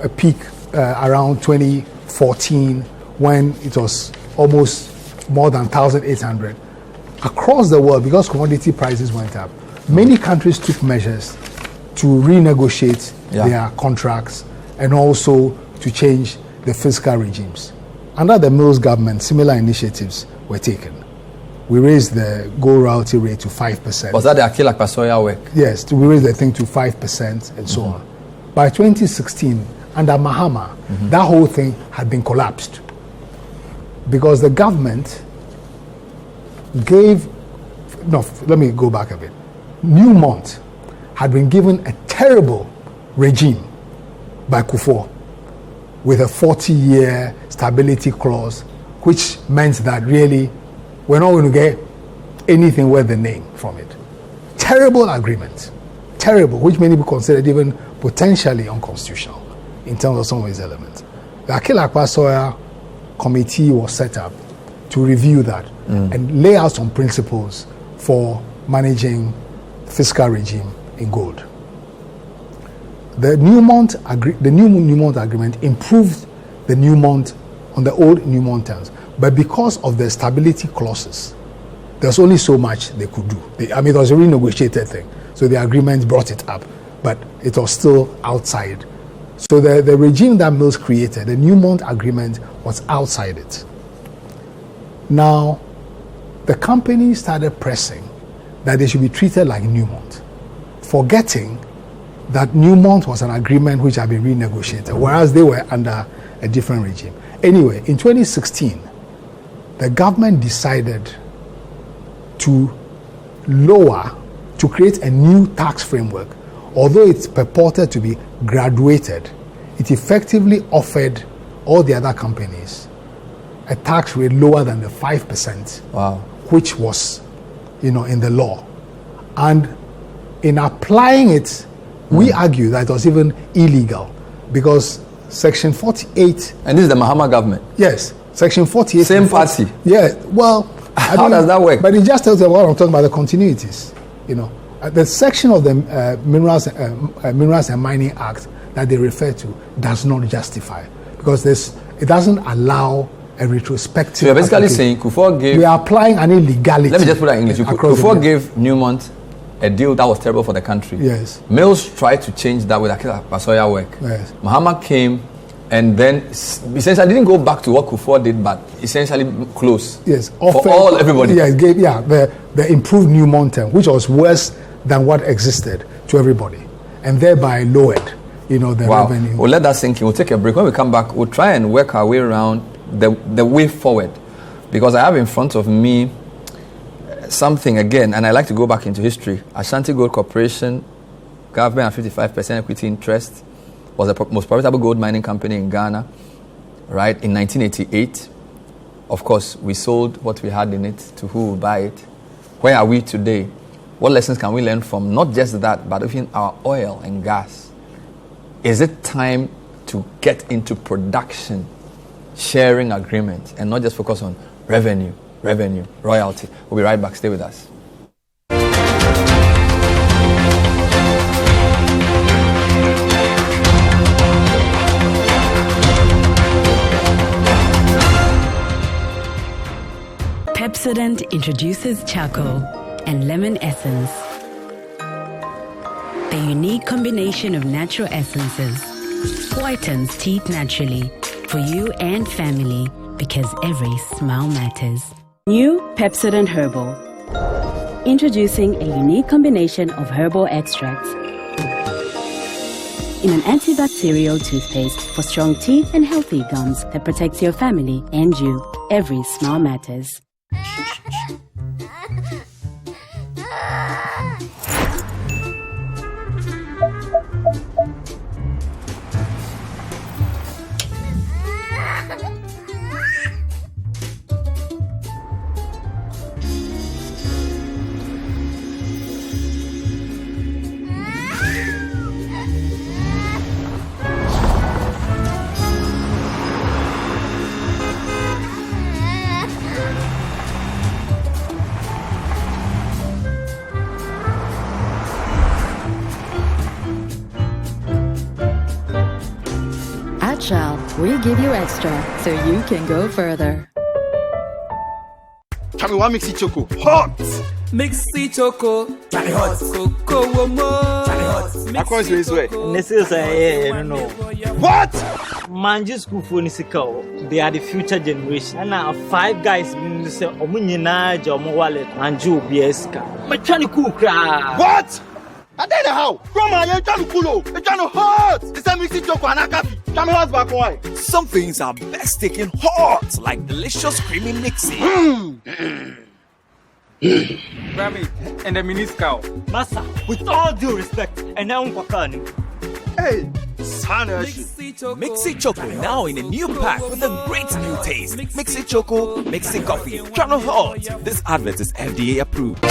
[SPEAKER 2] a peak around 2014 when it was almost more than 1,800. Across the world, because commodity prices went up, many countries took measures to renegotiate their contracts and also to change the fiscal regimes. Under the Mills government, similar initiatives were taken. We raised the gold royalty rate to 5%.
[SPEAKER 1] Was that the Akil Akpasoya work?
[SPEAKER 2] Yes, we raised the thing to 5% and so on. By 2016, under Mahama, that whole thing had been collapsed because the government let me go back a bit. Newmont had been given a terrible regime by Kufuor with a 40-year stability clause, which meant that really we're not going to get anything worth the name from it. Terrible agreement. Terrible, which many people considered even potentially unconstitutional in terms of some of its elements. The Akil Akpasoya committee was set up to review that and lay out some principles for managing fiscal regime in gold. The New Newmont agreement improved the Newmont on the old Newmont terms, but because of the stability clauses, there's only so much they could do. It was a renegotiated thing, so the agreement brought it up, but it was still outside. So the regime that Mills created, the Newmont agreement, was outside it. Now, the company started pressing that they should be treated like Newmont, forgetting that Newmont was an agreement which had been renegotiated, whereas they were under a different regime. Anyway, in 2016, the government decided to create a new tax framework. Although it's purported to be graduated, it effectively offered all the other companies a tax rate lower than the 5%,
[SPEAKER 1] wow,
[SPEAKER 2] which was, in the law. And in applying it, we argue that it was even illegal because Section 48...
[SPEAKER 1] And this is the Mahama government?
[SPEAKER 2] Yes. Section 48...
[SPEAKER 1] Same party?
[SPEAKER 2] Yeah. Well...
[SPEAKER 1] How does that work?
[SPEAKER 2] But it just tells you what I'm talking about, the continuities. The section of the Minerals and Mining Act that they refer to does not justify, because it doesn't allow a retrospective...
[SPEAKER 1] So you're basically saying Kufuor gave...
[SPEAKER 2] We are applying an illegality.
[SPEAKER 1] Let me just put that in English. Kufuor gave Newmont a deal that was terrible for the country.
[SPEAKER 2] Yes.
[SPEAKER 1] Mills tried to change that with Akila Basoya work.
[SPEAKER 2] Yes.
[SPEAKER 1] Mahama came and then essentially didn't go back to what Kufuor did, but essentially close.
[SPEAKER 2] Yes.
[SPEAKER 1] For everybody.
[SPEAKER 2] Yeah, gave the improved Newmont term, which was worse than what existed to everybody, and thereby lowered, the revenue.
[SPEAKER 1] We'll let that sink in. We'll take a break. When we come back, we'll try and work our way around the way forward, because I have in front of me something again, and I like to go back into history. Ashanti Gold Corporation, government at 55% equity interest, was the most profitable gold mining company in Ghana, right, in 1988. Of course, we sold what we had in it to who would buy it. Where are we today? What lessons can we learn from not just that, but even our oil and gas? Is it time to get into production sharing agreements and not just focus on revenue, royalty? We'll be right back. Stay with us.
[SPEAKER 8] Pepsodent introduces charcoal and lemon essence. The unique combination of natural essences whitens teeth naturally for you and family, because every smile matters.
[SPEAKER 10] New Pepsodent Herbal. Introducing a unique combination of herbal extracts in an antibacterial toothpaste for strong teeth and healthy gums that protects your family and you. Every smile matters.
[SPEAKER 8] We give you extra so you can go further.
[SPEAKER 3] Tell me what makes it choco hot.
[SPEAKER 4] Mixi choco, Johnny hot. Coco womo, Johnny hot.
[SPEAKER 3] I can't say way.
[SPEAKER 5] No.
[SPEAKER 3] What?
[SPEAKER 5] Manji school for Nisiko. They are the future generation. And now 5 guys say Omunyina Jomo wallet and Joe Bieska. My Johnny cook.
[SPEAKER 3] What? I don't know how. Come on, you're trying to cool. You're trying to hot. It's a mixi choco and a coffee. Tell me what's back why.
[SPEAKER 6] Some things are best taken hot, like delicious creamy mixing.
[SPEAKER 7] Grammy and the miniscal.
[SPEAKER 5] Massa, with all due respect, and now I'm
[SPEAKER 3] Hey, Sana.
[SPEAKER 6] Mixi Choco now in a new pack with a great new taste. Mixi Choco, Mixi Coffee, Channel Hot. This advert is FDA approved.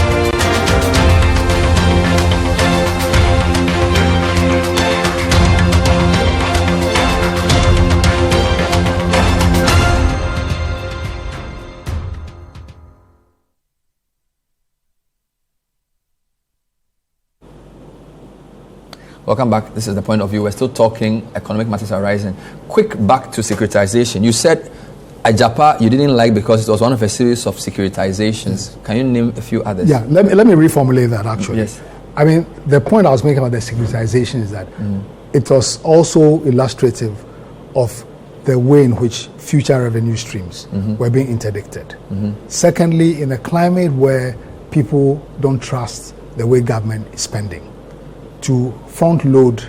[SPEAKER 1] Welcome back. This is The Point of View. We're still talking economic matters arising. Quick back to securitization. You said Ajapa you didn't like because it was one of a series of securitizations. Can you name a few others?
[SPEAKER 2] Yeah, let me reformulate that actually.
[SPEAKER 1] Yes.
[SPEAKER 2] I mean, the point I was making about the securitization is that it was also illustrative of the way in which future revenue streams were being interdicted. Secondly, in a climate where people don't trust the way government is spending, to front load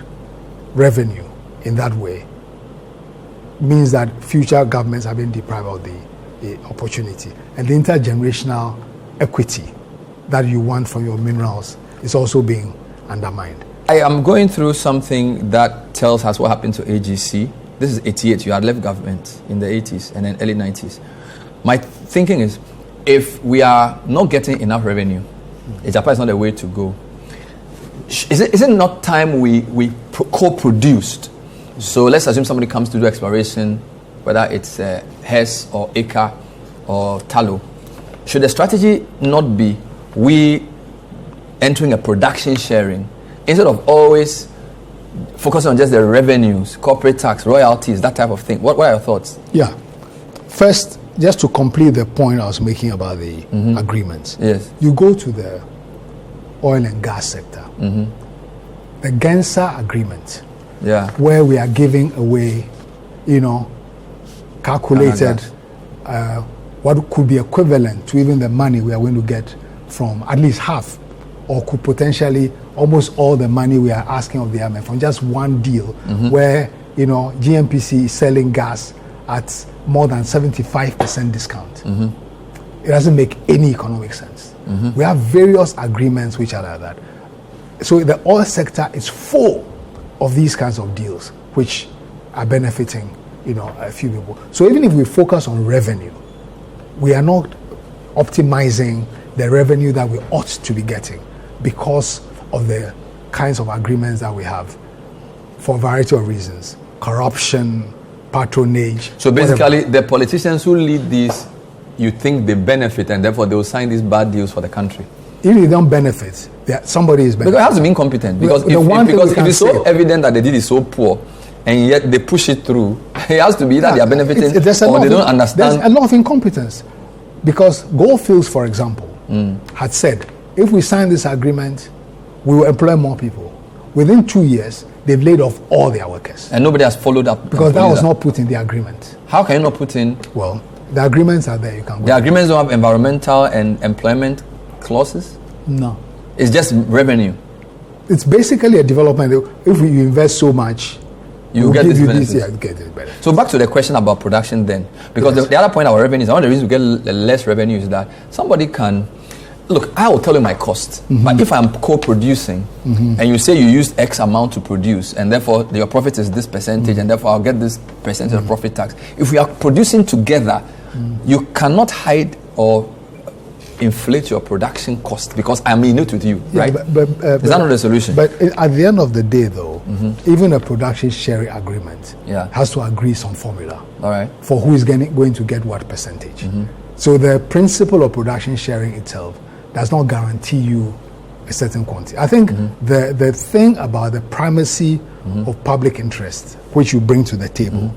[SPEAKER 2] revenue in that way means that future governments have been deprived of the opportunity. And the intergenerational equity that you want from your minerals is also being undermined.
[SPEAKER 1] I am going through something that tells us what happened to AGC. This is 88. You had left government in the 80s and then early 90s. My thinking is, if we are not getting enough revenue, Japan is not the way to go. Is it not time we co-produced? So let's assume somebody comes to do exploration, whether it's Hess or Eka or Tallow. Should the strategy not be we entering a production sharing instead of always focusing on just the revenues, corporate tax, royalties, that type of thing? What are your thoughts?
[SPEAKER 2] Yeah. First, just to complete the point I was making about the agreements.
[SPEAKER 1] Yes.
[SPEAKER 2] You go to the oil and gas sector. The Gensa agreement, where we are giving away, calculated what could be equivalent to even the money we are going to get from at least half, or could potentially almost all the money we are asking of the IMF from just one deal where, GNPC is selling gas at more than 75% discount. It doesn't make any economic sense. We have various agreements which are like that. So the oil sector is full of these kinds of deals which are benefiting, a few people. So even if we focus on revenue, we are not optimizing the revenue that we ought to be getting because of the kinds of agreements that we have for a variety of reasons. Corruption, patronage.
[SPEAKER 1] So basically, the politicians who lead these, you think they benefit and therefore they will sign these bad deals for the country?
[SPEAKER 2] If they don't benefit, somebody is benefiting.
[SPEAKER 1] Because it has to be incompetent. Because if it's so evident that the deal is so poor and yet they push it through, it has to be that they are benefiting or they don't understand.
[SPEAKER 2] There's a lot of incompetence. Because Goldfields, for example, had said, if we sign this agreement, we will employ more people. Within 2 years, they've laid off all their workers.
[SPEAKER 1] And nobody has followed up.
[SPEAKER 2] Because that was not put in the agreement.
[SPEAKER 1] How can you not put in?
[SPEAKER 2] Well, the agreements are there. You can go.
[SPEAKER 1] The agreements don't have environmental and employment clauses?
[SPEAKER 2] No.
[SPEAKER 1] It's just revenue.
[SPEAKER 2] It's basically a development. If you invest so much,
[SPEAKER 1] you get this
[SPEAKER 2] benefit.
[SPEAKER 1] So back to the question about production then. Because the other point about revenue is one of the reasons we get less revenue is that somebody can... Look, I will tell you my cost. But if I'm co-producing and you say you use X amount to produce and therefore your profit is this percentage and therefore I'll get this percentage of profit tax. If we are producing together, you cannot hide or inflate your production cost because I'm in it with you, right? Is that not the solution?
[SPEAKER 2] But at the end of the day, though, even a production sharing agreement has to agree some formula for who is going to get what percentage. So the principle of production sharing itself does not guarantee you a certain quantity. I think the thing about the primacy of public interest, which you bring to the table,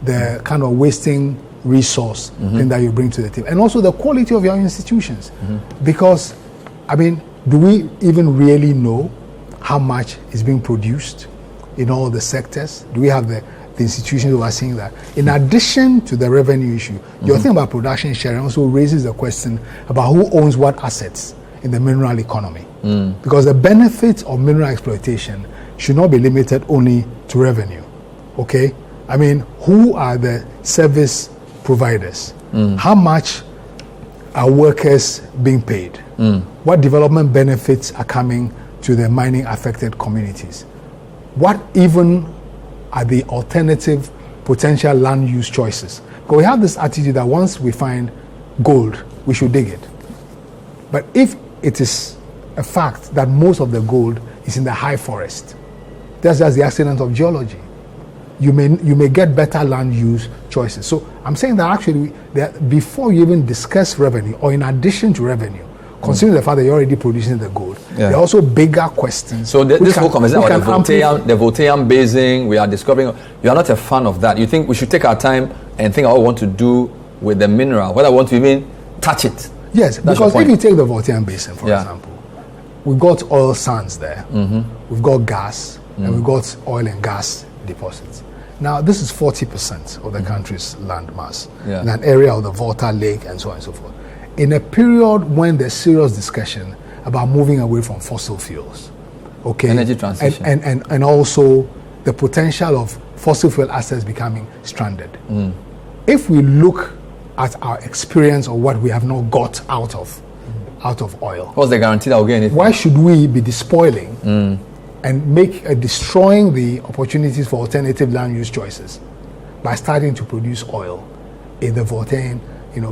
[SPEAKER 2] the kind of wasting resource thing that you bring to the table, and also the quality of your institutions. Because, do we even really know how much is being produced in all the sectors? Do we have the institutions overseeing that? In addition to the revenue issue, your thing about production sharing also raises the question about who owns what assets in the mineral economy. Because the benefits of mineral exploitation should not be limited only to revenue. Okay? Who are the service providers? How much are workers being paid? What development benefits are coming to the mining affected communities? What even are the alternative potential land use choices? Because we have this attitude that once we find gold, we should dig it. But if it is a fact that most of the gold is in the high forest, that's just the accident of geology. You may get better land use choices. So I'm saying that actually, before you even discuss revenue, or in addition to revenue, considering the fact that you're already producing the gold, there are also bigger questions.
[SPEAKER 1] So this whole conversation about the Voltairean basin, we are discovering, you are not a fan of that. You think we should take our time and think what we want to do with the mineral, whether I want to even touch it.
[SPEAKER 2] Yes, because if you take the Voltairean basin, for example, we've got oil sands there, we've got gas, and we've got oil and gas deposits. Now, this is 40% of the country's land mass in an area of the Volta Lake and so on and so forth. In a period when there's serious discussion about moving away from fossil fuels,
[SPEAKER 1] energy transition,
[SPEAKER 2] and also the potential of fossil fuel assets becoming stranded. If we look at our experience or what we have not got out of oil,
[SPEAKER 1] what's the guarantee that we'll get anything?
[SPEAKER 2] Why should we be despoiling and destroying the opportunities for alternative land use choices by starting to produce oil in the Voltairean,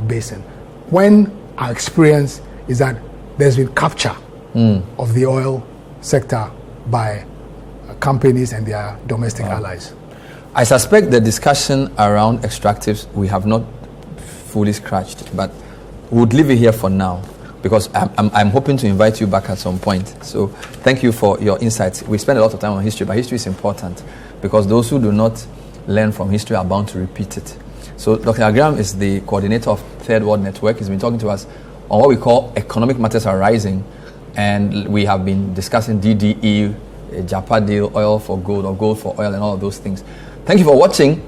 [SPEAKER 2] basin, when our experience is that there's been capture of the oil sector by companies and their domestic allies?
[SPEAKER 1] I suspect the discussion around extractives we have not fully scratched, but we would leave it here for now, because I'm hoping to invite you back at some point. So thank you for your insights. We spend a lot of time on history, but history is important because those who do not learn from history are bound to repeat it. So Dr. Yao Graham is the coordinator of Third World Network. He's been talking to us on what we call economic matters arising, and we have been discussing DDE, Japa deal, oil for gold or gold for oil, and all of those things. Thank you for watching.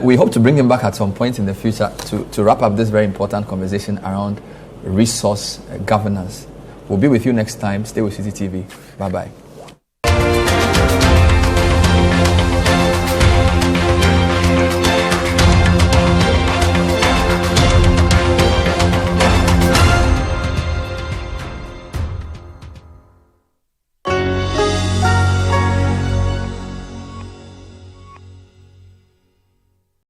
[SPEAKER 1] We hope to bring him back at some point in the future to wrap up this very important conversation around resource governance. We'll be with you next time. Stay with Citi TV. Bye-bye.